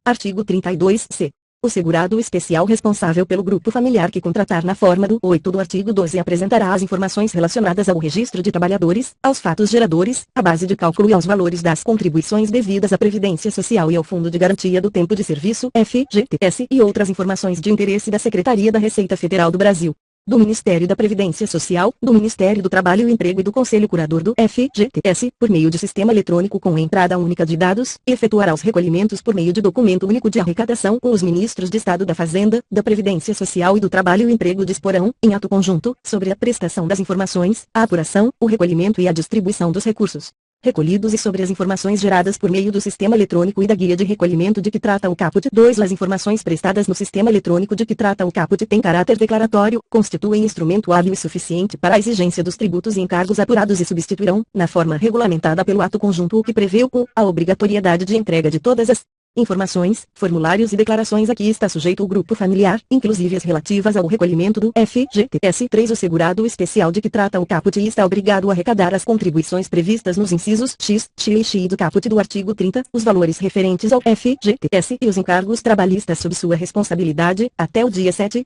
Artigo 32-C. O segurado especial responsável pelo grupo familiar que contratar na forma do 8 do artigo 12 apresentará as informações relacionadas ao registro de trabalhadores, aos fatos geradores, à base de cálculo e aos valores das contribuições devidas à Previdência Social e ao Fundo de Garantia do Tempo de Serviço, FGTS, e outras informações de interesse da Secretaria da Receita Federal do Brasil, do Ministério da Previdência Social, do Ministério do Trabalho e Emprego e do Conselho Curador do FGTS, por meio de sistema eletrônico com entrada única de dados, e efetuará os recolhimentos por meio de documento único de arrecadação. Os ministros de Estado da Fazenda, da Previdência Social e do Trabalho e Emprego disporão, em ato conjunto, sobre a prestação das informações, a apuração, o recolhimento e a distribuição dos recursos recolhidos e sobre as informações geradas por meio do sistema eletrônico e da guia de recolhimento de que trata o caput. 2. As informações prestadas no sistema eletrônico de que trata o caput têm caráter declaratório, constituem instrumento hábil e suficiente para a exigência dos tributos e encargos apurados e substituirão, na forma regulamentada pelo ato conjunto o que prevê a obrigatoriedade de entrega de todas as informações, formulários e declarações a que está sujeito o grupo familiar, inclusive as relativas ao recolhimento do FGTS. 3. O segurado especial de que trata o caput está obrigado a arrecadar as contribuições previstas nos incisos X, X e X do caput do artigo 30, os valores referentes ao FGTS e os encargos trabalhistas sob sua responsabilidade, até o dia 7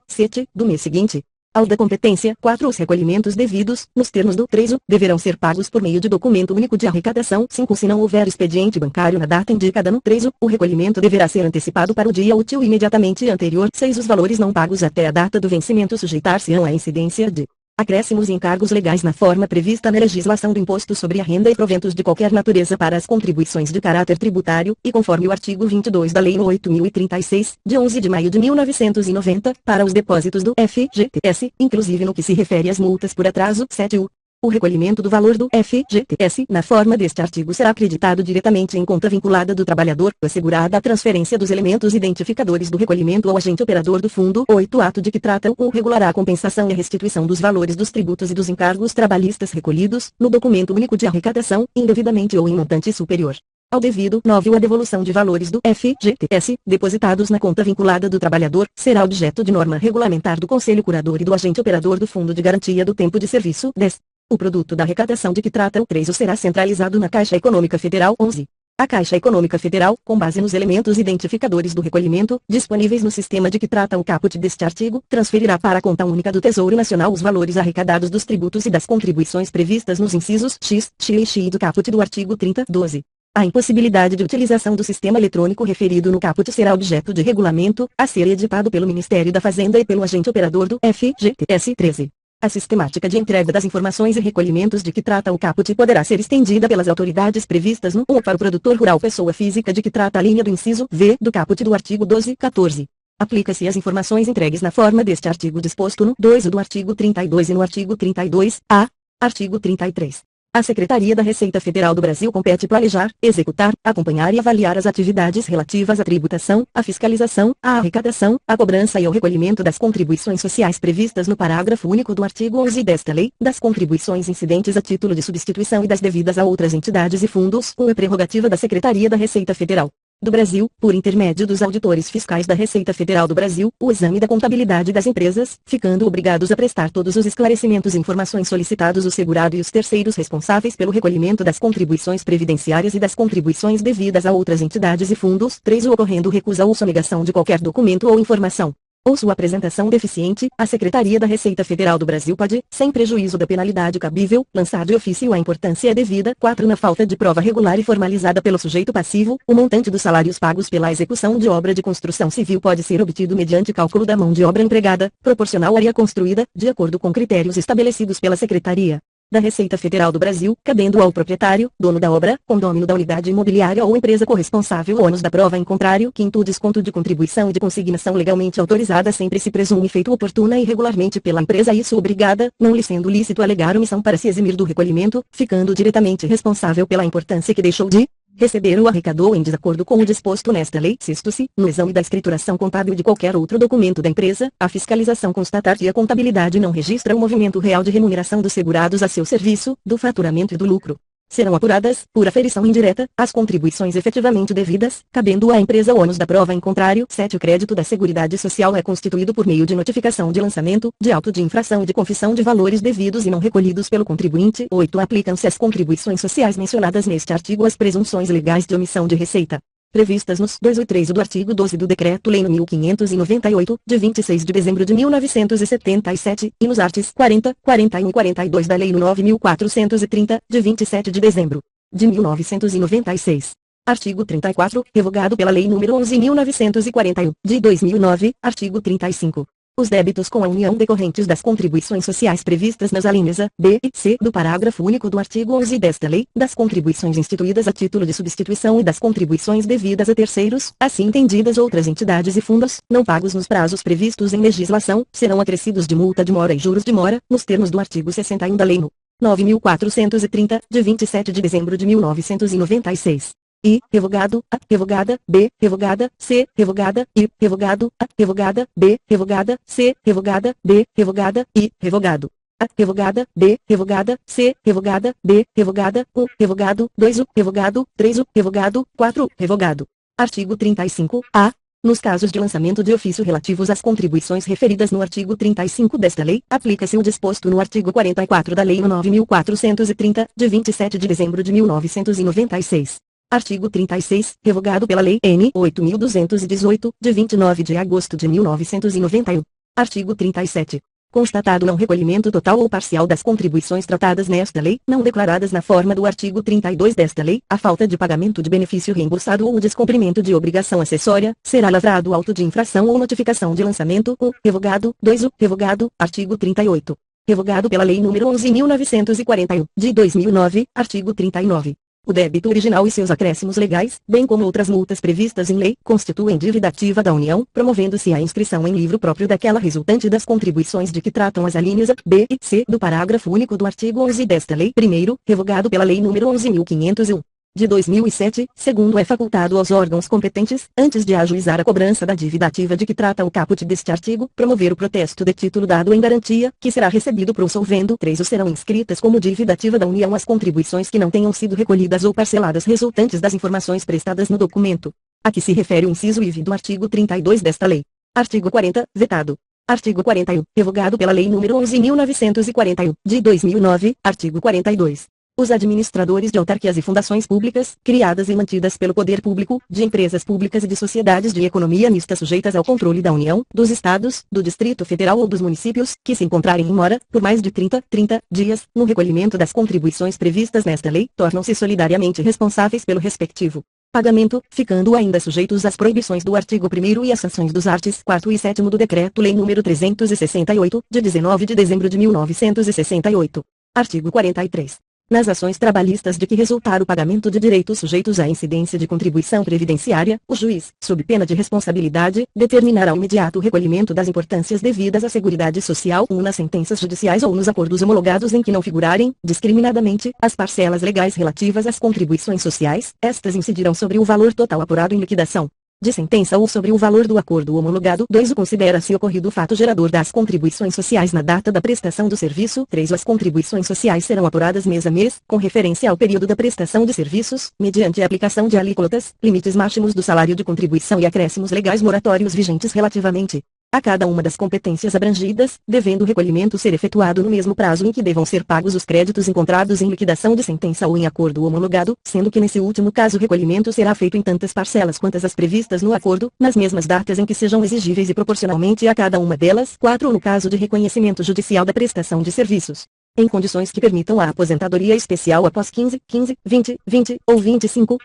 do mês seguinte ao da competência. 4. Os recolhimentos devidos, nos termos do 3, deverão ser pagos por meio de documento único de arrecadação. 5. Se não houver expediente bancário na data indicada no 3, o recolhimento deverá ser antecipado para o dia útil imediatamente anterior. 6. Os valores não pagos até a data do vencimento sujeitar-se-ão à incidência de acréscimos e encargos legais na forma prevista na legislação do imposto sobre a renda e proventos de qualquer natureza para as contribuições de caráter tributário, e conforme o artigo 22 da Lei 8.036, de 11 de maio de 1990, para os depósitos do FGTS, inclusive no que se refere às multas por atraso. 7. O recolhimento do valor do FGTS na forma deste artigo será acreditado diretamente em conta vinculada do trabalhador, assegurada a transferência dos elementos identificadores do recolhimento ao agente operador do fundo. 8. Ato de que trata o regulará a compensação e a restituição dos valores dos tributos e dos encargos trabalhistas recolhidos, no documento único de arrecadação, indevidamente ou em montante superior ao devido. 9. A devolução de valores do FGTS, depositados na conta vinculada do trabalhador, será objeto de norma regulamentar do Conselho Curador e do agente operador do Fundo de Garantia do Tempo de Serviço. 10. O produto da arrecadação de que trata o 3 será centralizado na Caixa Econômica Federal. 11. A Caixa Econômica Federal, com base nos elementos identificadores do recolhimento, disponíveis no sistema de que trata o caput deste artigo, transferirá para a conta única do Tesouro Nacional os valores arrecadados dos tributos e das contribuições previstas nos incisos X, X e X do caput do artigo 30. 12. A impossibilidade de utilização do sistema eletrônico referido no caput será objeto de regulamento, a ser editado pelo Ministério da Fazenda e pelo agente operador do FGTS. 13. A sistemática de entrega das informações e recolhimentos de que trata o caput poderá ser estendida pelas autoridades previstas no 1 para o produtor rural pessoa física de que trata a linha do inciso V do caput do artigo 12. 14. Aplica-se às informações entregues na forma deste artigo disposto no 2 do artigo 32 e no artigo 32-A. Artigo 33. A Secretaria da Receita Federal do Brasil compete planejar, executar, acompanhar e avaliar as atividades relativas à tributação, à fiscalização, à arrecadação, à cobrança e ao recolhimento das contribuições sociais previstas no parágrafo único do artigo 11 desta lei, das contribuições incidentes a título de substituição e das devidas a outras entidades e fundos. É prerrogativa da Secretaria da Receita Federal do Brasil, por intermédio dos auditores fiscais da Receita Federal do Brasil, o exame da contabilidade das empresas, ficando obrigados a prestar todos os esclarecimentos e informações solicitados o segurado e os terceiros responsáveis pelo recolhimento das contribuições previdenciárias e das contribuições devidas a outras entidades e fundos. 3. Ocorrendo recusa ou sonegação de qualquer documento ou informação, ou sua apresentação deficiente, a Secretaria da Receita Federal do Brasil pode, sem prejuízo da penalidade cabível, lançar de ofício a importância devida. 4. Na falta de prova regular e formalizada pelo sujeito passivo, o montante dos salários pagos pela execução de obra de construção civil pode ser obtido mediante cálculo da mão de obra empregada, proporcional à área construída, de acordo com critérios estabelecidos pela Secretaria da Receita Federal do Brasil, cabendo ao proprietário, dono da obra, condômino da unidade imobiliária ou empresa corresponsável o ônus da prova em contrário. 5. O desconto de contribuição e de consignação legalmente autorizada sempre se presume feito oportuna e regularmente pela empresa isso obrigada, não lhe sendo lícito alegar omissão para se eximir do recolhimento, ficando diretamente responsável pela importância que deixou de receber ou arrecadou em desacordo com o disposto nesta lei. Sexto-se, no exame da escrituração contábil de qualquer outro documento da empresa, a fiscalização constatar que a contabilidade não registra o movimento real de remuneração dos segurados a seu serviço, do faturamento e do lucro. Serão apuradas, por aferição indireta, as contribuições efetivamente devidas, cabendo à empresa o ônus da prova em contrário. 7. O crédito da Seguridade Social é constituído por meio de notificação de lançamento, de auto de infração e de confissão de valores devidos e não recolhidos pelo contribuinte. 8. Aplicam-se às contribuições sociais mencionadas neste artigo as presunções legais de omissão de receita, previstas nos 2 e 3 do artigo 12 do Decreto-Lei nº 1598, de 26 de dezembro de 1977, e nos artigos 40, 41 e 42 da Lei nº 9430, de 27 de dezembro de 1996. Artigo 34, revogado pela Lei nº 11.941, de 2009, artigo 35. Os débitos com a União decorrentes das contribuições sociais previstas nas alíneas A, B e C do parágrafo único do artigo 11 desta lei, das contribuições instituídas a título de substituição e das contribuições devidas a terceiros, assim entendidas outras entidades e fundos, não pagos nos prazos previstos em legislação, serão acrescidos de multa de mora e juros de mora, nos termos do artigo 61 da Lei nº 9.430, de 27 de dezembro de 1996. I, revogado, A, revogada, B, revogada, C, revogada, I, revogado, A, revogada, B, revogada, C, revogada, D, revogada, I, revogado. A, revogada, B, revogada, C, revogada, D, revogada, U, revogado, 2 U, revogado, 3 U, revogado, 4 revogado. Artigo 35, A. Nos casos de lançamento de ofício relativos às contribuições referidas no artigo 35 desta lei, aplica-se o disposto no artigo 44 da Lei nº 9.430, de 27 de dezembro de 1996. Artigo 36, revogado pela Lei N. 8.218, de 29 de agosto de 1991. Artigo 37. Constatado não recolhimento total ou parcial das contribuições tratadas nesta lei, não declaradas na forma do artigo 32 desta lei, a falta de pagamento de benefício reembolsado ou o descumprimento de obrigação acessória, será lavrado auto de infração ou notificação de lançamento. 1. Revogado. 2. O. Revogado. Artigo 38. Revogado pela Lei nº 11.941, de 2009, artigo 39. O débito original e seus acréscimos legais, bem como outras multas previstas em lei, constituem dívida ativa da União, promovendo-se a inscrição em livro próprio daquela resultante das contribuições de que tratam as alíneas A, B e C do parágrafo único do artigo 11 desta lei. Primeiro, revogado pela Lei nº 11.501. De 2007, segundo é facultado aos órgãos competentes, antes de ajuizar a cobrança da dívida ativa de que trata o caput deste artigo, promover o protesto de título dado em garantia, que será recebido por solvendo. 3. Serão inscritas como dívida ativa da União as contribuições que não tenham sido recolhidas ou parceladas resultantes das informações prestadas no documento a que se refere o inciso IV do artigo 32 desta lei. Artigo 40, vetado. Artigo 41, revogado pela Lei nº 11.941, de 2009, artigo 42. Os administradores de autarquias e fundações públicas, criadas e mantidas pelo poder público, de empresas públicas e de sociedades de economia mista sujeitas ao controle da União, dos Estados, do Distrito Federal ou dos municípios, que se encontrarem em mora, por mais de 30 dias, no recolhimento das contribuições previstas nesta lei, tornam-se solidariamente responsáveis pelo respectivo pagamento, ficando ainda sujeitos às proibições do artigo 1º e às sanções dos artigos 4º e 7º do Decreto-Lei nº 368, de 19 de dezembro de 1968. Artigo 43. Nas ações trabalhistas de que resultar o pagamento de direitos sujeitos à incidência de contribuição previdenciária, o juiz, sob pena de responsabilidade, determinará o imediato recolhimento das importâncias devidas à Seguridade Social ou nas sentenças judiciais ou nos acordos homologados em que não figurarem, discriminadamente, as parcelas legais relativas às contribuições sociais. Estas incidirão sobre o valor total apurado em liquidação de sentença ou sobre o valor do acordo homologado. 2. Considera-se ocorrido o fato gerador das contribuições sociais na data da prestação do serviço. 3. As contribuições sociais serão apuradas mês a mês, com referência ao período da prestação de serviços, mediante a aplicação de alíquotas, limites máximos do salário de contribuição e acréscimos legais moratórios vigentes relativamente a cada uma das competências abrangidas, devendo o recolhimento ser efetuado no mesmo prazo em que devam ser pagos os créditos encontrados em liquidação de sentença ou em acordo homologado, sendo que nesse último caso o recolhimento será feito em tantas parcelas quantas as previstas no acordo, nas mesmas datas em que sejam exigíveis e proporcionalmente a cada uma delas. 4. No caso de reconhecimento judicial da prestação de serviços, em condições que permitam a aposentadoria especial após 15, 20 ou 25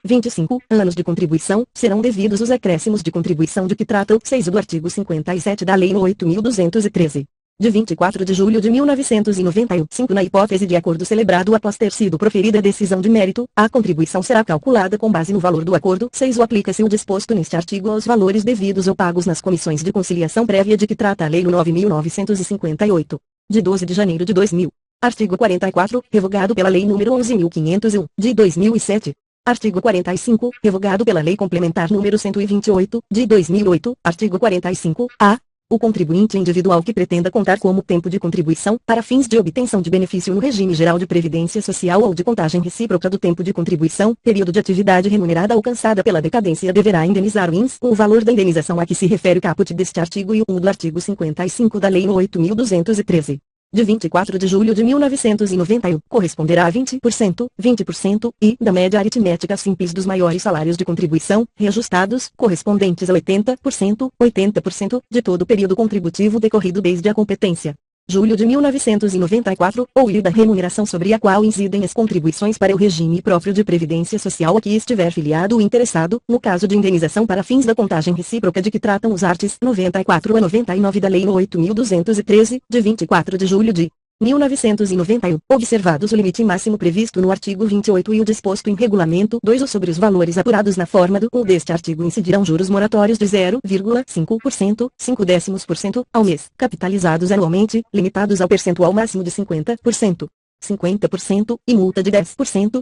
anos de contribuição, serão devidos os acréscimos de contribuição de que trata o 6 do artigo 57 da Lei nº 8.213. De 24 de julho de 1991. 5. Na hipótese de acordo celebrado após ter sido proferida a decisão de mérito, a contribuição será calculada com base no valor do acordo. 6. Aplica-se o disposto neste artigo aos valores devidos ou pagos nas comissões de conciliação prévia de que trata a Lei nº 9.958. De 12 de janeiro de 2000. Artigo 44, revogado pela Lei nº 11.501, de 2007. Artigo 45, revogado pela Lei Complementar nº 128, de 2008. Artigo 45-A. O contribuinte individual que pretenda contar como tempo de contribuição, para fins de obtenção de benefício no regime geral de previdência social ou de contagem recíproca do tempo de contribuição, período de atividade remunerada alcançada pela decadência, deverá indenizar o INS, o valor da indenização a que se refere o caput deste artigo e o 1 do artigo 55 da Lei nº 8.213. de 24 de julho de 1991, corresponderá a 20% e, da média aritmética simples dos maiores salários de contribuição, reajustados, correspondentes a 80%, de todo o período contributivo decorrido desde a competência. Julho de 1994, ou da remuneração sobre a qual incidem as contribuições para o regime próprio de previdência social a que estiver filiado o interessado, no caso de indenização para fins da contagem recíproca de que tratam os arts. 94 a 99 da Lei 8.213, de 24 de julho de 1991, observados o limite máximo previsto no artigo 28 e o disposto em regulamento 2 sobre os valores apurados na forma do 1 deste artigo incidirão juros moratórios de 0,5%, 0,5% ao mês, capitalizados anualmente, limitados ao percentual máximo de 50%. 50% e multa de 10%.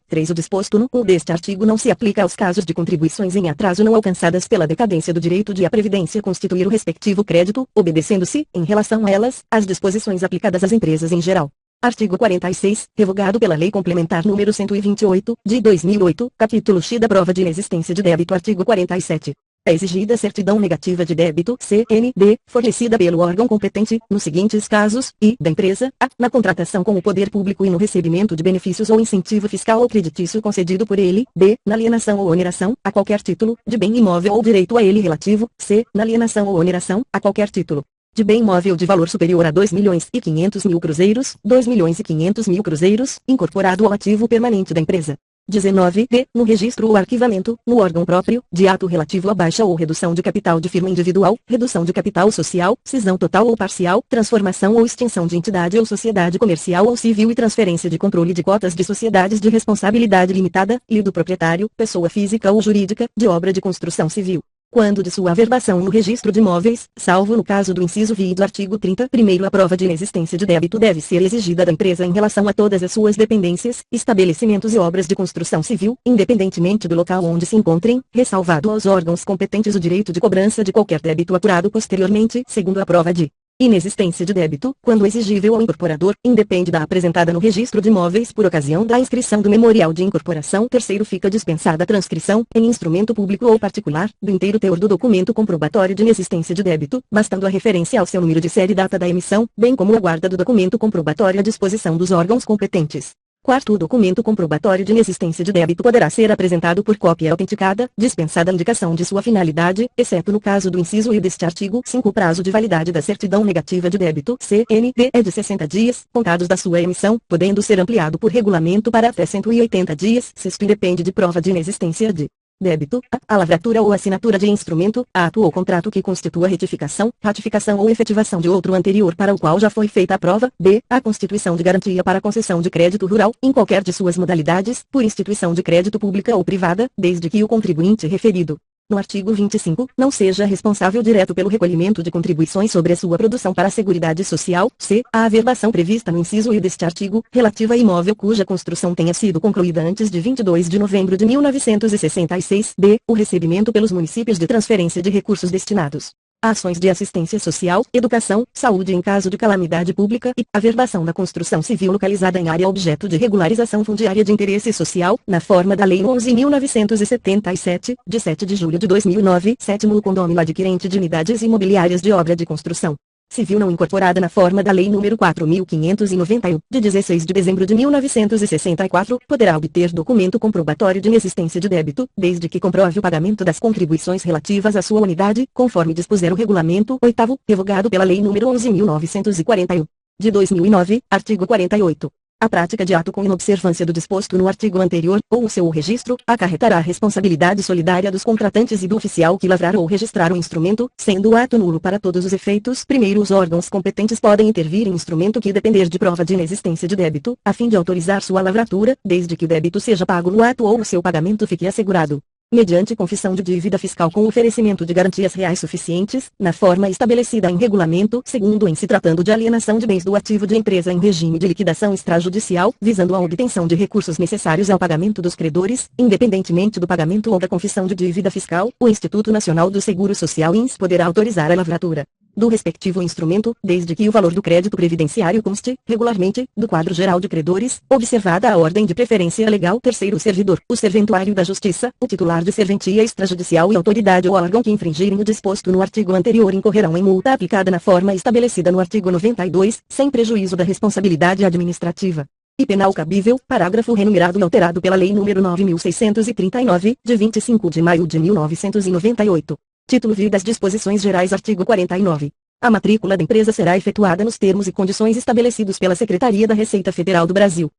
3. O disposto no 1 deste artigo não se aplica aos casos de contribuições em atraso não alcançadas pela decadência do direito de a Previdência constituir o respectivo crédito, obedecendo-se, em relação a elas, às disposições aplicadas às empresas em geral. Artigo 46, revogado pela Lei Complementar número 128, de 2008, capítulo X da prova de inexistência de débito. Artigo 47. É exigida certidão negativa de débito (CND), fornecida pelo órgão competente, nos seguintes casos, da empresa, a, na contratação com o poder público e no recebimento de benefícios ou incentivo fiscal ou creditício concedido por ele, b, na alienação ou oneração, a qualquer título, de bem imóvel ou direito a ele relativo, c, na alienação ou oneração, a qualquer título, de bem imóvel de valor superior a 2.500.000 cruzeiros, 2.500.000 cruzeiros, incorporado ao ativo permanente da empresa. 19. D. No registro ou arquivamento, no órgão próprio, de ato relativo à baixa ou redução de capital de firma individual, redução de capital social, cisão total ou parcial, transformação ou extinção de entidade ou sociedade comercial ou civil e transferência de controle de cotas de sociedades de responsabilidade limitada, e do proprietário, pessoa física ou jurídica, de obra de construção civil. Quando de sua averbação no registro de imóveis, salvo no caso do inciso V do artigo 30, primeiro a prova de inexistência de débito deve ser exigida da empresa em relação a todas as suas dependências, estabelecimentos e obras de construção civil, independentemente do local onde se encontrem, ressalvado aos órgãos competentes o direito de cobrança de qualquer débito apurado posteriormente, segundo a prova de inexistência de débito, quando exigível ao incorporador, independe da apresentada no registro de imóveis por ocasião da inscrição do memorial de incorporação. Terceiro, fica dispensada a transcrição, em instrumento público ou particular, do inteiro teor do documento comprobatório de inexistência de débito, bastando a referência ao seu número de série e data da emissão, bem como a guarda do documento comprobatório à disposição dos órgãos competentes. Quarto, o documento comprobatório de inexistência de débito poderá ser apresentado por cópia autenticada, dispensada a indicação de sua finalidade, exceto no caso do inciso I deste artigo 5. O prazo de validade da certidão negativa de débito (CND) é de 60 dias, contados da sua emissão, podendo ser ampliado por regulamento para até 180 dias. Sexto, independe de prova de inexistência de débito, a lavratura ou assinatura de instrumento, ato ou contrato que constitua retificação, ratificação ou efetivação de outro anterior para o qual já foi feita a prova, b, a constituição de garantia para concessão de crédito rural, em qualquer de suas modalidades, por instituição de crédito pública ou privada, desde que o contribuinte referido no artigo 25, não seja responsável direto pelo recolhimento de contribuições sobre a sua produção para a Seguridade Social, c, a averbação prevista no inciso I deste artigo, relativa a imóvel cuja construção tenha sido concluída antes de 22 de novembro de 1966, d, o recebimento pelos municípios de transferência de recursos destinados a ações de assistência social, educação, saúde em caso de calamidade pública e averbação da construção civil localizada em área objeto de regularização fundiária de interesse social, na forma da Lei 11.977, de 7 de julho de 2009. Sétimo, o condômino adquirente de unidades imobiliárias de obra de construção civil não incorporada na forma da Lei nº 4.591, de 16 de dezembro de 1964, poderá obter documento comprobatório de inexistência de débito, desde que comprove o pagamento das contribuições relativas à sua unidade, conforme dispuser o regulamento 8º, revogado pela Lei nº 11.941, de 2009, artigo 48. A prática de ato com inobservância do disposto no artigo anterior, ou o seu registro, acarretará a responsabilidade solidária dos contratantes e do oficial que lavrar ou registrar o instrumento, sendo o ato nulo para todos os efeitos. Primeiro, os órgãos competentes podem intervir em instrumento que depender de prova de inexistência de débito, a fim de autorizar sua lavratura, desde que o débito seja pago no ato ou o seu pagamento fique assegurado mediante confissão de dívida fiscal com oferecimento de garantias reais suficientes, na forma estabelecida em regulamento. Segundo, em se tratando de alienação de bens do ativo de empresa em regime de liquidação extrajudicial, visando a obtenção de recursos necessários ao pagamento dos credores, independentemente do pagamento ou da confissão de dívida fiscal, o Instituto Nacional do Seguro Social (INSS) poderá autorizar a lavratura do respectivo instrumento, desde que o valor do crédito previdenciário conste, regularmente, do quadro geral de credores, observada a ordem de preferência legal. Terceiro, o servidor, o serventuário da Justiça, o titular de serventia extrajudicial e autoridade ou órgão que infringirem o disposto no artigo anterior incorrerão em multa aplicada na forma estabelecida no artigo 92, sem prejuízo da responsabilidade administrativa e penal cabível. Parágrafo renumerado e alterado pela Lei nº 9.639, de 25 de maio de 1998. Título V das Disposições Gerais. Artigo 49. A matrícula da empresa será efetuada nos termos e condições estabelecidos pela Secretaria da Receita Federal do Brasil.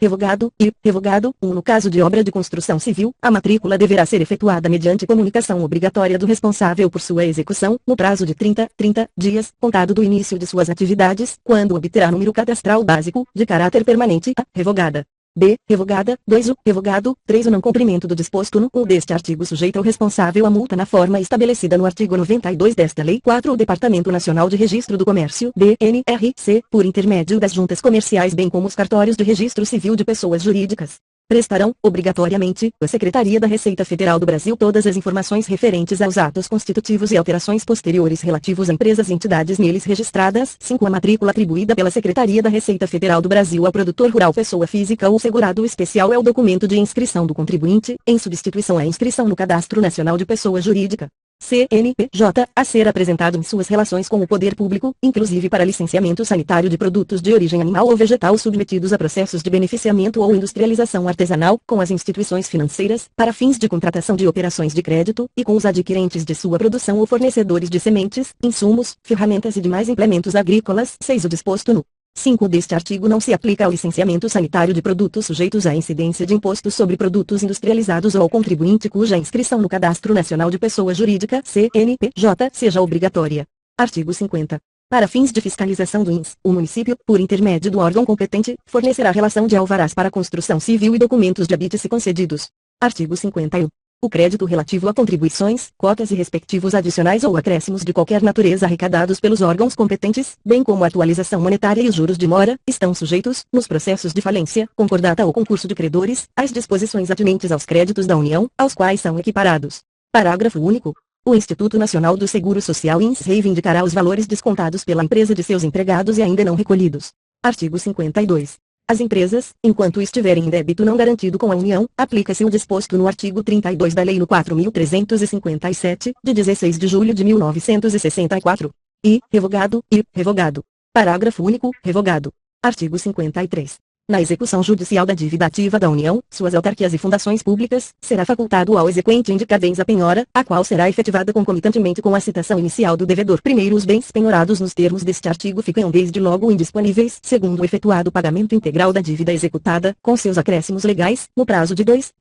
Revogado, no caso de obra de construção civil, a matrícula deverá ser efetuada mediante comunicação obrigatória do responsável por sua execução, no prazo de 30 dias, contado do início de suas atividades, quando obterá número cadastral básico, de caráter permanente. A. Revogada. B. Revogada. 2. O revogado. 3. O não cumprimento do disposto no 1 deste artigo sujeita o responsável à multa na forma estabelecida no artigo 92 desta lei. 4. O Departamento Nacional de Registro do Comércio, DNRC, por intermédio das juntas comerciais bem como os cartórios de registro civil de pessoas jurídicas, prestarão, obrigatoriamente, à Secretaria da Receita Federal do Brasil todas as informações referentes aos atos constitutivos e alterações posteriores relativos a empresas e entidades neles registradas. 5. A matrícula atribuída pela Secretaria da Receita Federal do Brasil ao produtor rural pessoa física ou segurado especial é o documento de inscrição do contribuinte, em substituição à inscrição no Cadastro Nacional de Pessoa Jurídica, CNPJ, a ser apresentado em suas relações com o poder público, inclusive para licenciamento sanitário de produtos de origem animal ou vegetal submetidos a processos de beneficiamento ou industrialização artesanal, com as instituições financeiras, para fins de contratação de operações de crédito, e com os adquirentes de sua produção ou fornecedores de sementes, insumos, ferramentas e demais implementos agrícolas. 6. O disposto no 5 deste artigo não se aplica ao licenciamento sanitário de produtos sujeitos à incidência de imposto sobre produtos industrializados ou ao contribuinte cuja inscrição no Cadastro Nacional de Pessoa Jurídica, CNPJ, seja obrigatória. Artigo 50. Para fins de fiscalização do INS, o município, por intermédio do órgão competente, fornecerá relação de alvarás para construção civil e documentos de habite se concedidos. Artigo 51. O crédito relativo a contribuições, cotas e respectivos adicionais ou acréscimos de qualquer natureza arrecadados pelos órgãos competentes, bem como a atualização monetária e os juros de mora, estão sujeitos, nos processos de falência, concordata ou concurso de credores, às disposições atinentes aos créditos da União, aos quais são equiparados. Parágrafo único. O Instituto Nacional do Seguro Social INSS reivindicará os valores descontados pela empresa de seus empregados e ainda não recolhidos. Artigo 52. As empresas, enquanto estiverem em débito não garantido com a União, aplica-se o disposto no artigo 32 da Lei nº 4.357, de 16 de julho de 1964. Revogado. Parágrafo único. Revogado. Artigo 53. Na execução judicial da dívida ativa da União, suas autarquias e fundações públicas, será facultado ao exequente indicadens a penhora, a qual será efetivada concomitantemente com a citação inicial do devedor. Primeiro, os bens penhorados nos termos deste artigo ficam desde logo indisponíveis. Segundo, o efetuado pagamento integral da dívida executada, com seus acréscimos legais, no prazo de 2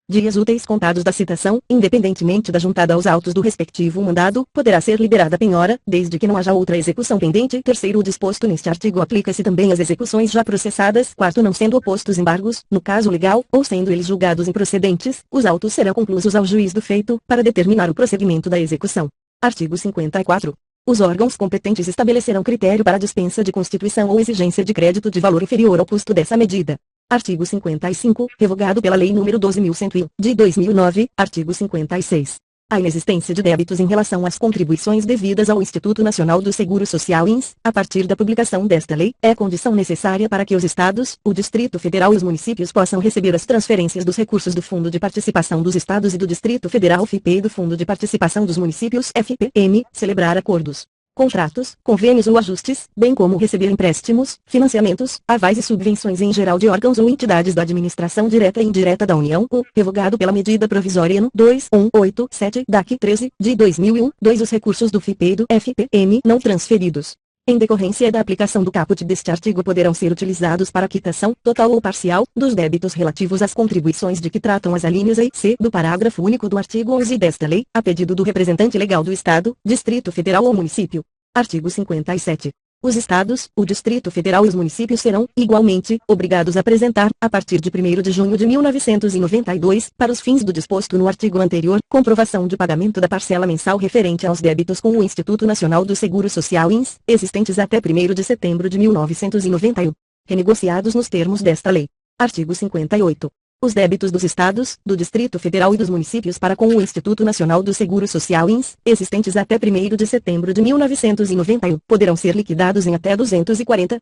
dias úteis contados da citação, independentemente da juntada aos autos do respectivo mandado, poderá ser liberada a penhora, desde que não haja outra execução pendente. Terceiro, o disposto neste artigo aplica-se também às execuções já processadas. Quarto, não sendo opostos embargos, no caso legal, ou sendo eles julgados improcedentes, os autos serão conclusos ao juiz do feito, para determinar o prosseguimento da execução. Artigo 54. Os órgãos competentes estabelecerão critério para a dispensa de constituição ou exigência de crédito de valor inferior ao custo dessa medida. Artigo 55, revogado pela Lei nº 12.101, de 2009, artigo 56. A inexistência de débitos em relação às contribuições devidas ao Instituto Nacional do Seguro Social INSS, a partir da publicação desta lei, é condição necessária para que os Estados, o Distrito Federal e os municípios possam receber as transferências dos recursos do Fundo de Participação dos Estados e do Distrito Federal FIPE e do Fundo de Participação dos Municípios FPM, celebrar acordos, contratos, convênios ou ajustes, bem como receber empréstimos, financiamentos, avais e subvenções em geral de órgãos ou entidades da administração direta e indireta da União, revogado pela medida provisória no 2187 DAC 13, de 2001. 2. Os recursos do FIPE e do FPM não transferidos, em decorrência da aplicação do caput deste artigo, poderão ser utilizados para quitação, total ou parcial, dos débitos relativos às contribuições de que tratam as alíneas A e C do parágrafo único do artigo 11 desta lei, a pedido do representante legal do Estado, Distrito Federal ou Município. Artigo 57. Os Estados, o Distrito Federal e os municípios serão, igualmente, obrigados a apresentar, a partir de 1º de junho de 1992, para os fins do disposto no artigo anterior, comprovação de pagamento da parcela mensal referente aos débitos com o Instituto Nacional do Seguro Social INSS, existentes até 1º de setembro de 1991, renegociados nos termos desta lei. Artigo 58. os débitos dos estados, do Distrito Federal e dos municípios para com o Instituto Nacional do Seguro Social INS, existentes até 1º de setembro de 1991, poderão ser liquidados em até 240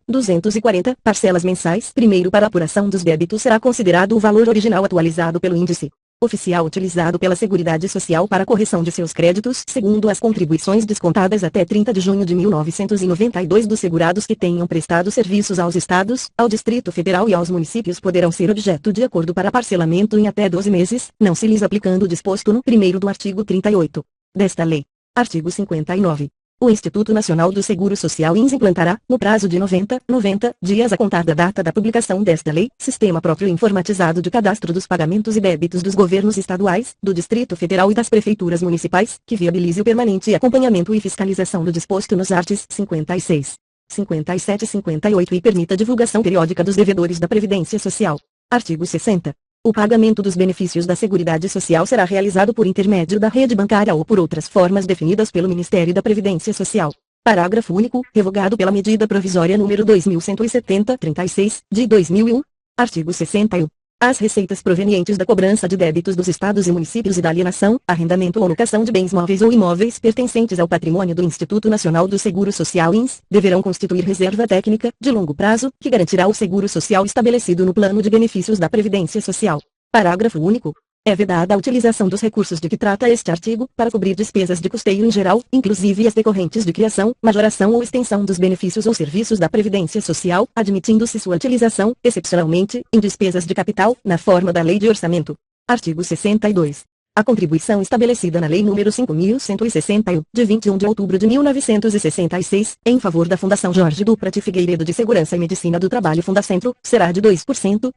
parcelas mensais. Primeiro, para apuração dos débitos será considerado o valor original atualizado pelo índice oficial utilizado pela Seguridade Social para correção de seus créditos. Segundo, as contribuições descontadas até 30 de junho de 1992 dos segurados que tenham prestado serviços aos estados, ao Distrito Federal e aos municípios poderão ser objeto de acordo para parcelamento em até 12 meses, não se lhes aplicando o disposto no 1º do artigo 38 desta lei. Artigo 59. O Instituto Nacional do Seguro Social INS implantará, no prazo de 90 dias a contar da data da publicação desta lei, sistema próprio informatizado de cadastro dos pagamentos e débitos dos governos estaduais, do Distrito Federal e das prefeituras municipais, que viabilize o permanente acompanhamento e fiscalização do disposto nos artigos 56, 57 e 58 e permita a divulgação periódica dos devedores da Previdência Social. Artigo 60. O pagamento dos benefícios da Seguridade Social será realizado por intermédio da rede bancária ou por outras formas definidas pelo Ministério da Previdência Social. Parágrafo único, revogado pela medida provisória número 2170-36, de 2001. Artigo 61. As receitas provenientes da cobrança de débitos dos estados e municípios e da alienação, arrendamento ou locação de bens móveis ou imóveis pertencentes ao patrimônio do Instituto Nacional do Seguro Social INS, deverão constituir reserva técnica, de longo prazo, que garantirá o seguro social estabelecido no Plano de Benefícios da Previdência Social. Parágrafo único. É vedada a utilização dos recursos de que trata este artigo, para cobrir despesas de custeio em geral, inclusive as decorrentes de criação, majoração ou extensão dos benefícios ou serviços da Previdência Social, admitindo-se sua utilização, excepcionalmente, em despesas de capital, na forma da Lei de Orçamento. Artigo 62. A contribuição estabelecida na Lei nº 5.161, de 21 de outubro de 1966, em favor da Fundação Jorge Duprat Figueiredo de Segurança e Medicina do Trabalho Fundacentro, será de 2%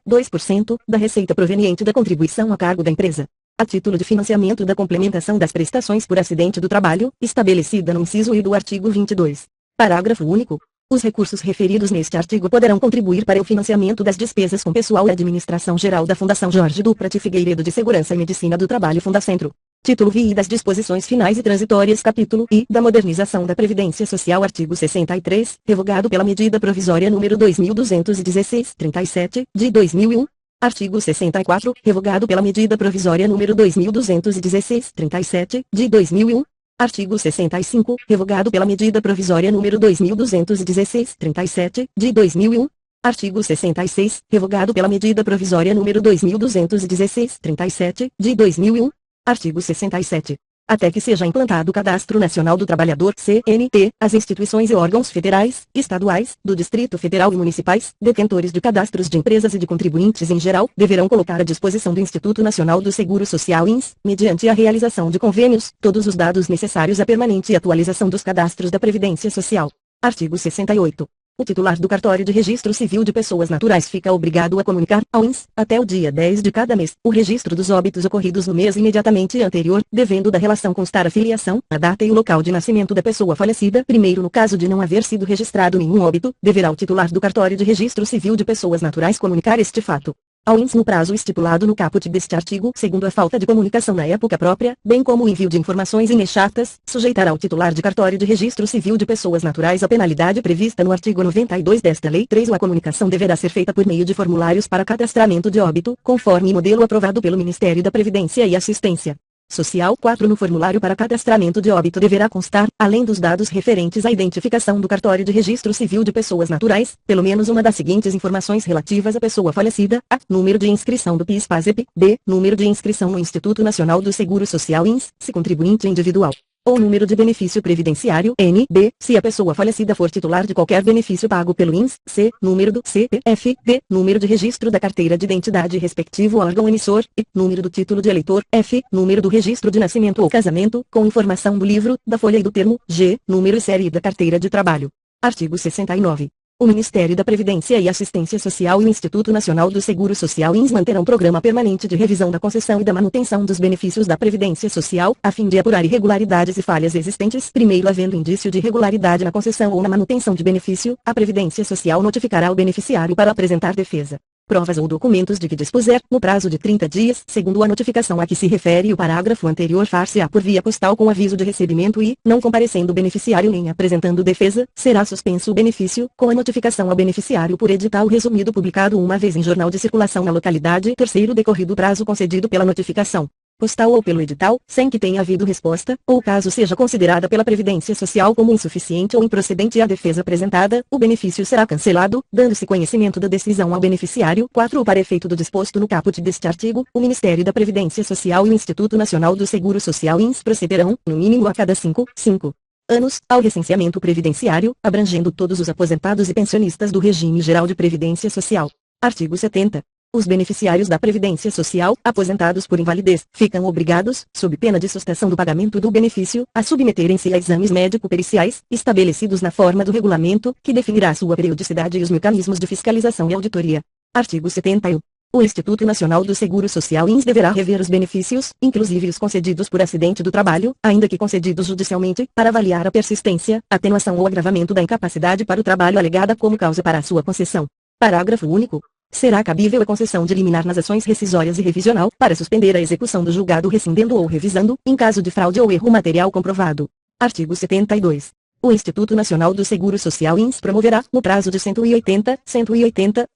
da receita proveniente da contribuição a cargo da empresa, a título de financiamento da complementação das prestações por acidente do trabalho, estabelecida no inciso I do artigo 22. Parágrafo único. Os recursos referidos neste artigo poderão contribuir para o financiamento das despesas com pessoal e administração geral da Fundação Jorge Duprat Figueiredo de Segurança e Medicina do Trabalho Fundacentro. Título VI das disposições finais e transitórias. Capítulo I da modernização da Previdência Social. Artigo 63, revogado pela medida provisória número 2216-37, de 2001. Artigo 64, revogado pela medida provisória número 2216-37, de 2001. Artigo 65, revogado pela medida provisória número 2216-37, de 2001. Artigo 66, revogado pela medida provisória número 2216-37, de 2001. Artigo 67. Até que seja implantado o Cadastro Nacional do Trabalhador (CNT), as instituições e órgãos federais, estaduais, do Distrito Federal e municipais, detentores de cadastros de empresas e de contribuintes em geral, deverão colocar à disposição do Instituto Nacional do Seguro Social INS, mediante a realização de convênios, todos os dados necessários à permanente atualização dos cadastros da Previdência Social. Artigo 68. O titular do cartório de registro civil de pessoas naturais fica obrigado a comunicar ao INS, até o dia 10 de cada mês, o registro dos óbitos ocorridos no mês imediatamente anterior, devendo da relação constar a filiação, a data e o local de nascimento da pessoa falecida. Primeiro, no caso de não haver sido registrado nenhum óbito, deverá o titular do cartório de registro civil de pessoas naturais comunicar este fato ao INS no prazo estipulado no caput deste artigo. Segundo, a falta de comunicação na época própria, bem como o envio de informações inexatas, sujeitará o titular de cartório de registro civil de pessoas naturais à penalidade prevista no artigo 92 desta lei. 3. A comunicação deverá ser feita por meio de formulários para cadastramento de óbito, conforme modelo aprovado pelo Ministério da Previdência e Assistência Social. 4. No formulário para cadastramento de óbito deverá constar, além dos dados referentes à identificação do cartório de registro civil de pessoas naturais, pelo menos uma das seguintes informações relativas à pessoa falecida: a. Número de inscrição do PIS/PASEP. b. Número de inscrição no Instituto Nacional do Seguro Social INS, se contribuinte individual. Ou número de benefício previdenciário (NB), se a pessoa falecida for titular de qualquer benefício pago pelo INS. C. Número do CPF. D. Número de registro da carteira de identidade respectivo órgão emissor. E. Número do título de eleitor. F. Número do registro de nascimento ou casamento, com informação do livro, da folha e do termo. G. Número e série da carteira de trabalho. Artigo 69. O Ministério da Previdência e Assistência Social e o Instituto Nacional do Seguro Social INS manterão programa permanente de revisão da concessão e da manutenção dos benefícios da Previdência Social, a fim de apurar irregularidades e falhas existentes. Primeiro, havendo indício de irregularidade na concessão ou na manutenção de benefício, a Previdência Social notificará o beneficiário para apresentar defesa. provas ou documentos de que dispuser, no prazo de 30 dias, segundo a notificação a que se refere o parágrafo anterior, far-se-á por via postal com aviso de recebimento e, não comparecendo o beneficiário nem apresentando defesa, será suspenso o benefício, com a notificação ao beneficiário por edital resumido publicado uma vez em jornal de circulação na localidade. Terceiro, decorrido o prazo concedido pela notificação postal ou pelo edital, sem que tenha havido resposta, ou caso seja considerada pela Previdência Social como insuficiente ou improcedente a defesa apresentada, o benefício será cancelado, dando-se conhecimento da decisão ao beneficiário. 4. Para efeito do disposto no caput deste artigo, o Ministério da Previdência Social e o Instituto Nacional do Seguro Social (INSS) procederão, no mínimo a cada 5 anos, ao recenseamento previdenciário, abrangendo todos os aposentados e pensionistas do regime geral de previdência social. Artigo 70. Os beneficiários da Previdência Social, aposentados por invalidez, ficam obrigados, sob pena de suspensão do pagamento do benefício, a submeterem-se a exames médico-periciais, estabelecidos na forma do regulamento, que definirá sua periodicidade e os mecanismos de fiscalização e auditoria. Artigo 71. O Instituto Nacional do Seguro Social (INSS) deverá rever os benefícios, inclusive os concedidos por acidente do trabalho, ainda que concedidos judicialmente, para avaliar a persistência, atenuação ou agravamento da incapacidade para o trabalho alegada como causa para a sua concessão. Parágrafo único. Será cabível a concessão de liminar nas ações rescisórias e revisional, para suspender a execução do julgado rescindendo ou revisando, em caso de fraude ou erro material comprovado. Artigo 72. O Instituto Nacional do Seguro Social (INSS) promoverá, no prazo de 180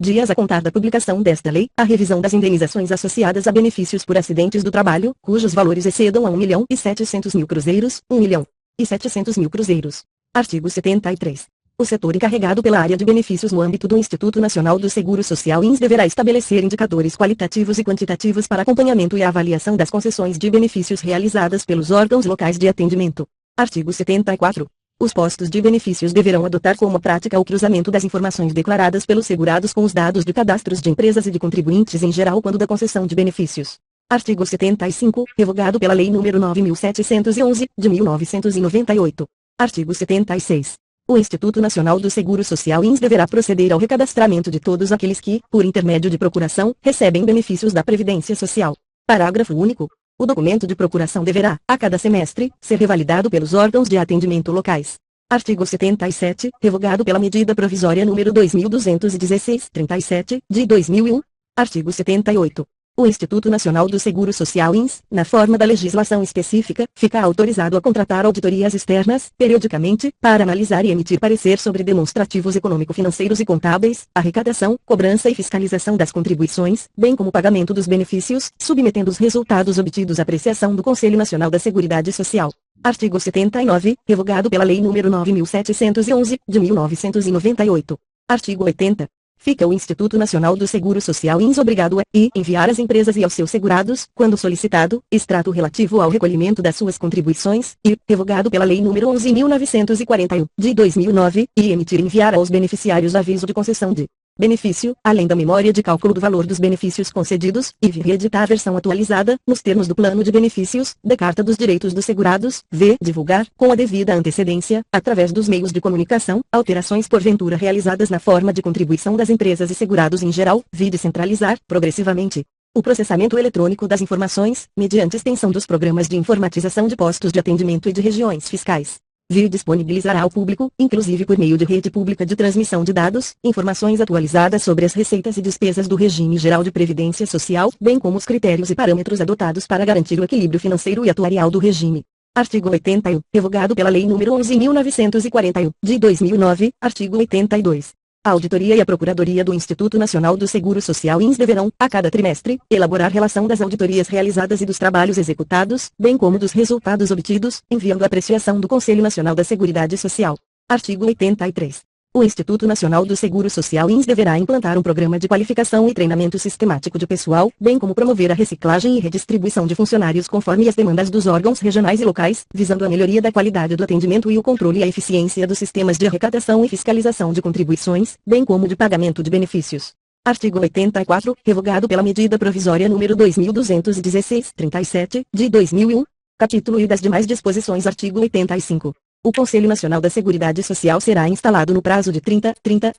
dias a contar da publicação desta lei, a revisão das indenizações associadas a benefícios por acidentes do trabalho, cujos valores excedam a 1.700.000 cruzeiros, 1.700.000 cruzeiros. Artigo 73. O setor encarregado pela área de benefícios no âmbito do Instituto Nacional do Seguro Social (INSS) deverá estabelecer indicadores qualitativos e quantitativos para acompanhamento e avaliação das concessões de benefícios realizadas pelos órgãos locais de atendimento. Artigo 74. Os postos de benefícios deverão adotar como prática o cruzamento das informações declaradas pelos segurados com os dados de cadastros de empresas e de contribuintes em geral quando da concessão de benefícios. Artigo 75, revogado pela Lei nº 9.711, de 1998. Artigo 76. O Instituto Nacional do Seguro Social (INSS) deverá proceder ao recadastramento de todos aqueles que, por intermédio de procuração, recebem benefícios da Previdência Social. Parágrafo único. O documento de procuração deverá, a cada semestre, ser revalidado pelos órgãos de atendimento locais. Artigo 77, revogado pela Medida Provisória nº 2216-37, de 2001. Artigo 78. O Instituto Nacional do Seguro Social (INSS), na forma da legislação específica, fica autorizado a contratar auditorias externas, periodicamente, para analisar e emitir parecer sobre demonstrativos econômico-financeiros e contábeis, arrecadação, cobrança e fiscalização das contribuições, bem como pagamento dos benefícios, submetendo os resultados obtidos à apreciação do Conselho Nacional da Seguridade Social. Artigo 79, revogado pela Lei nº 9.711, de 1998. Artigo 80. Fica o Instituto Nacional do Seguro Social (INSS) obrigado a enviar às empresas e aos seus segurados, quando solicitado, extrato relativo ao recolhimento das suas contribuições, e, revogado pela Lei nº 11.941, de 2009, e emitir e enviar aos beneficiários aviso de concessão de benefício, além da memória de cálculo do valor dos benefícios concedidos, e reeditar a versão atualizada, nos termos do plano de benefícios, da Carta dos Direitos dos Segurados, divulgar, com a devida antecedência, através dos meios de comunicação, alterações porventura realizadas na forma de contribuição das empresas e segurados em geral, descentralizar, progressivamente, o processamento eletrônico das informações, mediante extensão dos programas de informatização de postos de atendimento e de regiões fiscais. Disponibilizará ao público, inclusive por meio de rede pública de transmissão de dados, informações atualizadas sobre as receitas e despesas do regime geral de previdência social, bem como os critérios e parâmetros adotados para garantir o equilíbrio financeiro e atuarial do regime. Artigo 81, revogado pela Lei nº 11.941, de 2009, artigo 82. A Auditoria e a Procuradoria do Instituto Nacional do Seguro Social (INSS) deverão, a cada trimestre, elaborar relação das auditorias realizadas e dos trabalhos executados, bem como dos resultados obtidos, enviando a apreciação do Conselho Nacional da Seguridade Social. Artigo 83. O Instituto Nacional do Seguro Social (INSS) deverá implantar um programa de qualificação e treinamento sistemático de pessoal, bem como promover a reciclagem e redistribuição de funcionários conforme as demandas dos órgãos regionais e locais, visando a melhoria da qualidade do atendimento e o controle e a eficiência dos sistemas de arrecadação e fiscalização de contribuições, bem como de pagamento de benefícios. Artigo 84, revogado pela Medida Provisória nº 2216-37, de 2001. Capítulo e das demais disposições. Artigo 85. O Conselho Nacional da Seguridade Social será instalado no prazo de 30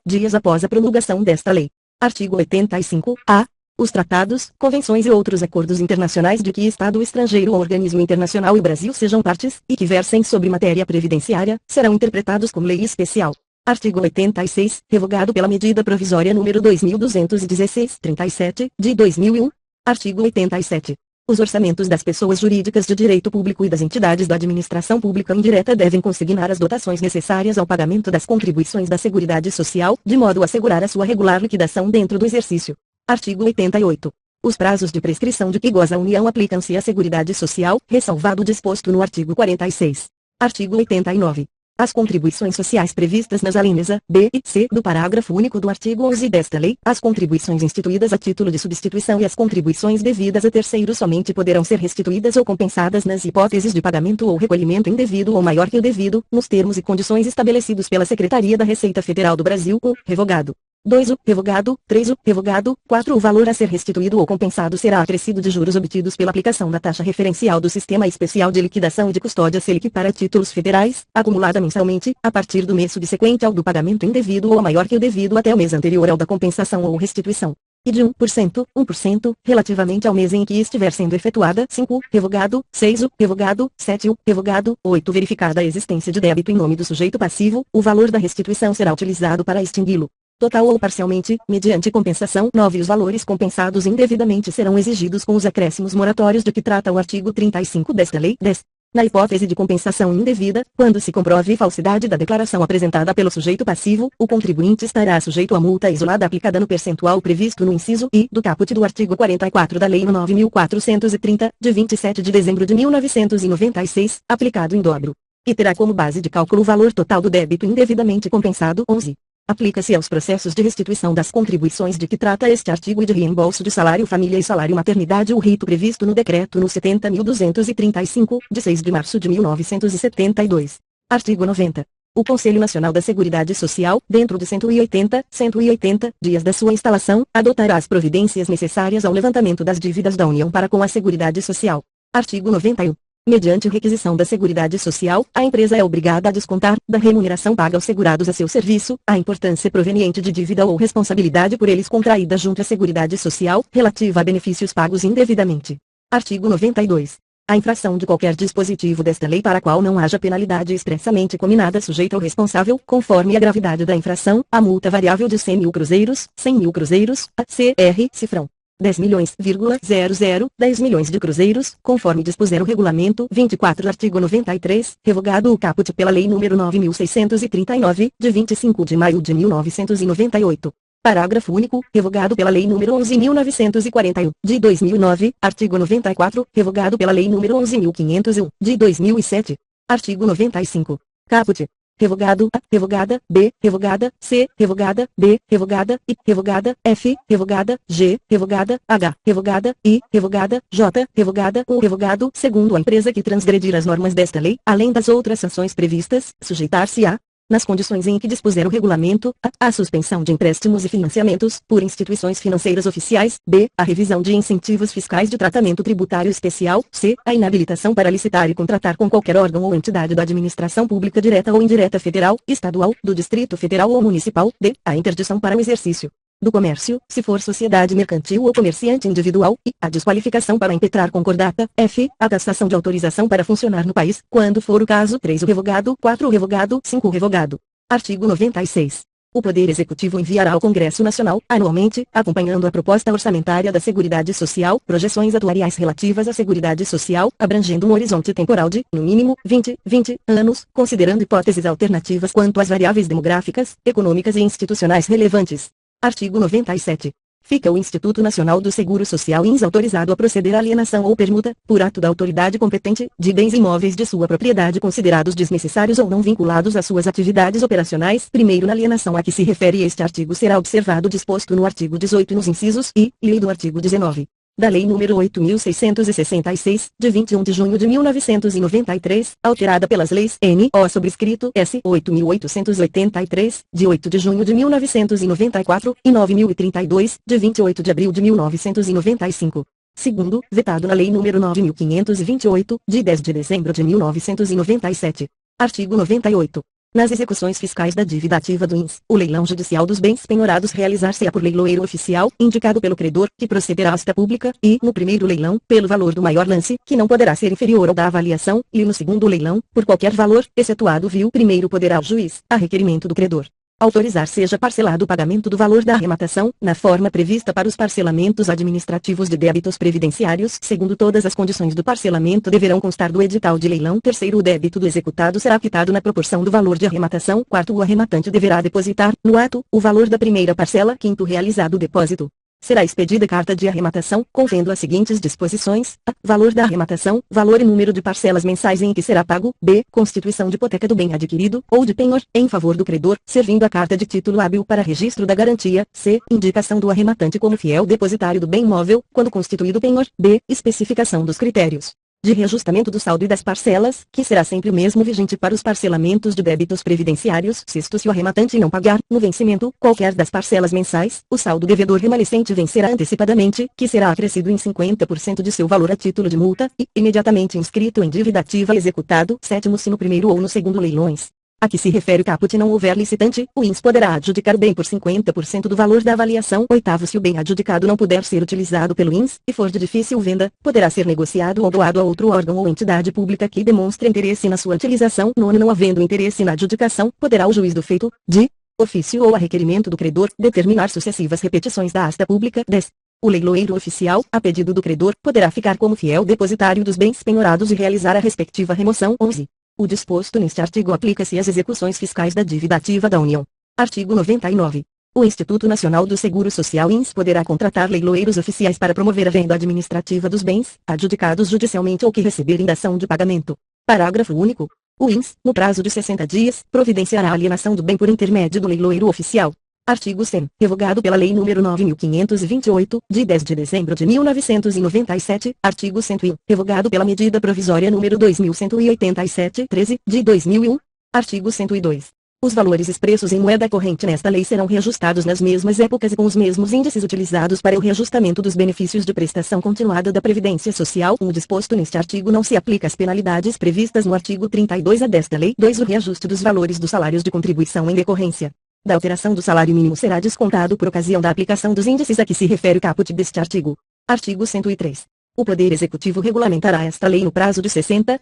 dias após a promulgação desta lei. Artigo 85-A. Os tratados, convenções e outros acordos internacionais de que Estado estrangeiro ou organismo internacional e Brasil sejam partes, e que versem sobre matéria previdenciária, serão interpretados como lei especial. Artigo 86, revogado pela medida provisória número 2216-37, de 2001. Artigo 87. Os orçamentos das pessoas jurídicas de direito público e das entidades da administração pública indireta devem consignar as dotações necessárias ao pagamento das contribuições da Seguridade Social, de modo a assegurar a sua regular liquidação dentro do exercício. Artigo 88. Os prazos de prescrição de que goza a União aplicam-se à Seguridade Social, ressalvado o disposto no artigo 46. Artigo 89. As contribuições sociais previstas nas alíneas A, B e C do parágrafo único do artigo 11 desta lei, as contribuições instituídas a título de substituição e as contribuições devidas a terceiros somente poderão ser restituídas ou compensadas nas hipóteses de pagamento ou recolhimento indevido ou maior que o devido, nos termos e condições estabelecidos pela Secretaria da Receita Federal do Brasil. 1. Revogado. 2. O revogado. 3. O revogado. 4. O valor a ser restituído ou compensado será acrescido de juros obtidos pela aplicação da taxa referencial do Sistema Especial de Liquidação e de Custódia Selic para títulos federais, acumulada mensalmente, a partir do mês subsequente ao do pagamento indevido ou maior que o devido até o mês anterior ao da compensação ou restituição. E de 1%, relativamente ao mês em que estiver sendo efetuada. 5. Revogado. 6. O revogado. 7. O revogado. 8. Verificada a existência de débito em nome do sujeito passivo, o valor da restituição será utilizado para extingui-lo, total ou parcialmente, mediante compensação. 9. Os valores compensados indevidamente serão exigidos com os acréscimos moratórios de que trata o artigo 35 desta lei. 10. Na hipótese de compensação indevida, quando se comprove falsidade da declaração apresentada pelo sujeito passivo, o contribuinte estará sujeito a multa isolada aplicada no percentual previsto no inciso I do caput do artigo 44 da Lei nº 9.430, de 27 de dezembro de 1996, aplicado em dobro. E terá como base de cálculo o valor total do débito indevidamente compensado. 11. Aplica-se aos processos de restituição das contribuições de que trata este artigo e de reembolso de salário família e salário maternidade o rito previsto no Decreto no 70.235, de 6 de março de 1972. Artigo 90. O Conselho Nacional da Seguridade Social, dentro de 180 dias da sua instalação, adotará as providências necessárias ao levantamento das dívidas da União para com a Seguridade Social. Artigo 91. Mediante requisição da Seguridade Social, a empresa é obrigada a descontar, da remuneração paga aos segurados a seu serviço, a importância proveniente de dívida ou responsabilidade por eles contraída junto à Seguridade Social, relativa a benefícios pagos indevidamente. Artigo 92. A infração de qualquer dispositivo desta lei para a qual não haja penalidade expressamente cominada sujeita ao responsável, conforme a gravidade da infração, a multa variável de 100.000 cruzeiros, 100.000 cruzeiros, a CR, cifrão. 10 milhões, 10 milhões de cruzeiros, conforme dispuser o regulamento 24 do artigo 93, revogado o caput pela Lei nº 9.639, de 25 de maio de 1998. Parágrafo único, revogado pela Lei nº 11.941, de 2009, artigo 94, revogado pela Lei nº 11.501, de 2007. Artigo 95. Caput. Revogado A, revogada B, revogada C, revogada D, revogada I, revogada F, revogada G, revogada H, revogada I, revogada J, revogada o revogado, segundo a empresa que transgredir as normas desta lei, além das outras sanções previstas, sujeitar-se-á, nas condições em que dispuser o regulamento, a suspensão de empréstimos e financiamentos, por instituições financeiras oficiais, b. a revisão de incentivos fiscais de tratamento tributário especial, c. a inabilitação para licitar e contratar com qualquer órgão ou entidade da administração pública direta ou indireta federal, estadual, do Distrito Federal ou municipal, d. a interdição para o exercício do comércio, se for sociedade mercantil ou comerciante individual, e a desqualificação para impetrar concordata, f. a cassação de autorização para funcionar no país, quando for o caso. 3. O revogado. 4. O revogado. 5. O revogado. Artigo 96. O Poder Executivo enviará ao Congresso Nacional, anualmente, acompanhando a proposta orçamentária da Seguridade Social, projeções atuariais relativas à Seguridade Social, abrangendo um horizonte temporal de, no mínimo, 20 anos, considerando hipóteses alternativas quanto às variáveis demográficas, econômicas e institucionais relevantes. Artigo 97. Fica o Instituto Nacional do Seguro Social ins autorizado a proceder à alienação ou permuta, por ato da autoridade competente, de bens imóveis de sua propriedade considerados desnecessários ou não vinculados às suas atividades operacionais. Primeiro, na alienação a que se refere este artigo será observado o disposto no artigo 18 nos incisos I e do artigo 19. Da Lei nº 8.666, de 21 de junho de 1993, alterada pelas leis N.O. sobrescrito S. 8.883, de 8 de junho de 1994, e 9.032, de 28 de abril de 1995. Segundo, vetado na Lei nº 9.528, de 10 de dezembro de 1997. Artigo 98. Nas execuções fiscais da dívida ativa do INS, o leilão judicial dos bens penhorados realizar-se-á por leiloeiro oficial, indicado pelo credor, que procederá à asta pública, e, no primeiro leilão, pelo valor do maior lance, que não poderá ser inferior ao da avaliação, e no segundo leilão, por qualquer valor, excetuado o vil primeiro poderá o juiz, a requerimento do credor, autorizar seja parcelado o pagamento do valor da arrematação, na forma prevista para os parcelamentos administrativos de débitos previdenciários, segundo todas as condições do parcelamento deverão constar do edital de leilão. Terceiro, o débito do executado será quitado na proporção do valor de arrematação. Quarto, o arrematante deverá depositar, no ato, o valor da primeira parcela. Quinto, realizado o depósito, será expedida carta de arrematação, contendo as seguintes disposições: a. Valor da arrematação, valor e número de parcelas mensais em que será pago. B. Constituição de hipoteca do bem adquirido, ou de penhor, em favor do credor, servindo a carta de título hábil para registro da garantia. C. Indicação do arrematante como fiel depositário do bem móvel, quando constituído penhor. D. Especificação dos critérios de reajustamento do saldo e das parcelas, que será sempre o mesmo vigente para os parcelamentos de débitos previdenciários. Sexto, se o arrematante não pagar, no vencimento, qualquer das parcelas mensais, o saldo devedor remanescente vencerá antecipadamente, que será acrescido em 50% de seu valor a título de multa, e, imediatamente inscrito em dívida ativa executado. Sétimo, se no primeiro ou no segundo leilões a que se refere o caput não houver licitante, o INS poderá adjudicar o bem por 50% do valor da avaliação. Oitavo, se o bem adjudicado não puder ser utilizado pelo INS, e for de difícil venda, poderá ser negociado ou doado a outro órgão ou entidade pública que demonstre interesse na sua utilização. Nono, não havendo interesse na adjudicação, poderá o juiz do feito, de ofício ou a requerimento do credor, determinar sucessivas repetições da asta pública. 10. O leiloeiro oficial, a pedido do credor, poderá ficar como fiel depositário dos bens penhorados e realizar a respectiva remoção. 11. O disposto neste artigo aplica-se às execuções fiscais da dívida ativa da União. Artigo 99. O Instituto Nacional do Seguro Social INS poderá contratar leiloeiros oficiais para promover a venda administrativa dos bens, adjudicados judicialmente ou que receberem dação de pagamento. Parágrafo único. O INS, no prazo de 60 dias, providenciará a alienação do bem por intermédio do leiloeiro oficial. Artigo 100. Revogado pela Lei nº 9.528, de 10 de dezembro de 1997. Artigo 101. Revogado pela Medida Provisória nº 2.187, 13, de 2001. Artigo 102. Os valores expressos em moeda corrente nesta lei serão reajustados nas mesmas épocas e com os mesmos índices utilizados para o reajustamento dos benefícios de prestação continuada da Previdência Social. O disposto neste artigo não se aplica às penalidades previstas no artigo 32-A desta lei. 2. O reajuste dos valores dos salários de contribuição em decorrência da alteração do salário mínimo será descontado por ocasião da aplicação dos índices a que se refere o caput deste artigo. Artigo 103. O Poder Executivo regulamentará esta lei no prazo de 60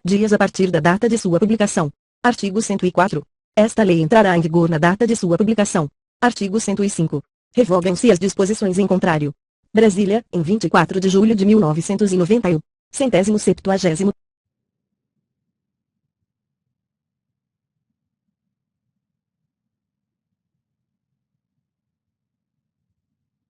dias a partir da data de sua publicação. Artigo 104. Esta lei entrará em vigor na data de sua publicação. Artigo 105. Revogam-se as disposições em contrário. Brasília, em 24 de julho de 1991. 170º.